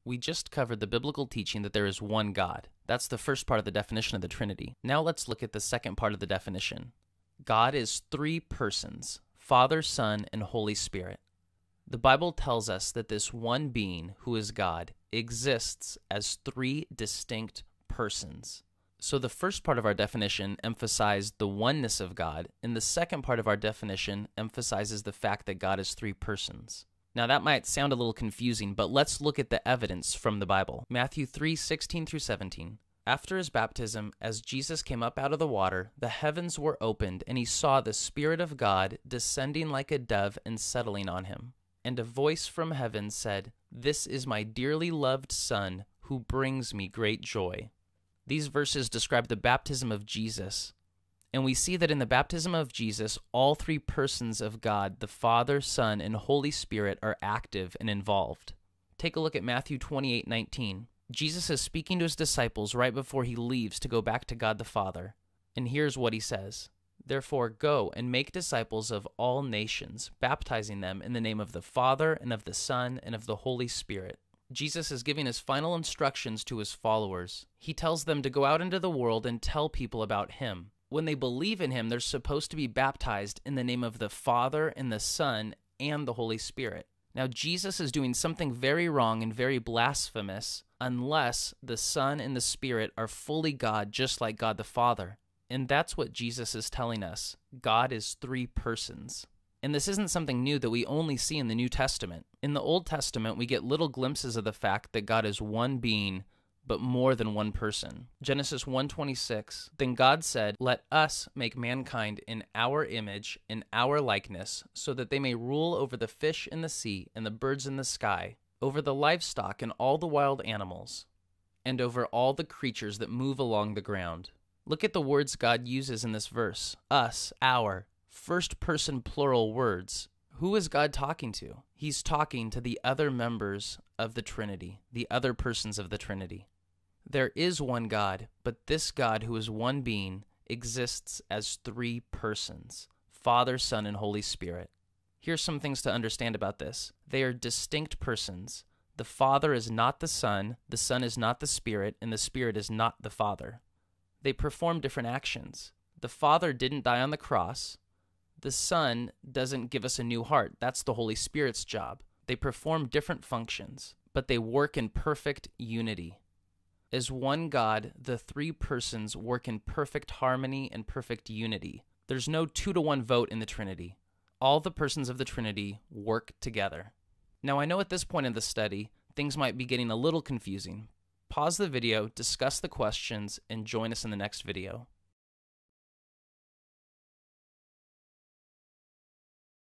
We just covered the biblical teaching that there is one God. That's the first part of the definition of the Trinity. Now let's look at the second part of the definition. God is three persons, Father, Son, and Holy Spirit. The Bible tells us that this one being, who is God, exists as three distinct persons. So the first part of our definition emphasized the oneness of God, and the second part of our definition emphasizes the fact that God is three persons. Now that might sound a little confusing, but let's look at the evidence from the Bible. Matthew 3:16-17. After his baptism, as Jesus came up out of the water, the heavens were opened, and he saw the Spirit of God descending like a dove and settling on him. And a voice from heaven said, "This is my dearly loved Son, who brings me great joy." These verses describe the baptism of Jesus. And we see that in the baptism of Jesus, all three persons of God, the Father, Son, and Holy Spirit, are active and involved. Take a look at Matthew 28:19. Jesus is speaking to his disciples right before he leaves to go back to God the Father. And here's what he says. "Therefore go and make disciples of all nations, baptizing them in the name of the Father, and of the Son, and of the Holy Spirit." Jesus is giving his final instructions to his followers. He tells them to go out into the world and tell people about him. When they believe in him, they're supposed to be baptized in the name of the Father and the Son and the Holy Spirit. Now, Jesus is doing something very wrong and very blasphemous unless the Son and the Spirit are fully God, just like God the Father. And that's what Jesus is telling us. God is three persons. And this isn't something new that we only see in the New Testament. In the Old Testament, we get little glimpses of the fact that God is one being, but more than one person. Genesis 1:26, "Then God said, 'Let us make mankind in our image, in our likeness, so that they may rule over the fish in the sea and the birds in the sky, over the livestock and all the wild animals, and over all the creatures that move along the ground.'" Look at the words God uses in this verse. Us, our, first-person plural words. Who is God talking to? He's talking to the other members of the Trinity, the other persons of the Trinity. There is one God, but this God, who is one being, exists as three persons, Father, Son, and Holy Spirit. Here's some things to understand about this. They are distinct persons. The Father is not the Son is not the Spirit, and the Spirit is not the Father. They perform different actions. The Father didn't die on the cross. The Son doesn't give us a new heart. That's the Holy Spirit's job. They perform different functions, but they work in perfect unity. As one God, the three persons work in perfect harmony and perfect unity. There's no 2-to-1 vote in the Trinity. All the persons of the Trinity work together. Now, I know at this point in the study, things might be getting a little confusing. Pause the video, discuss the questions, and join us in the next video.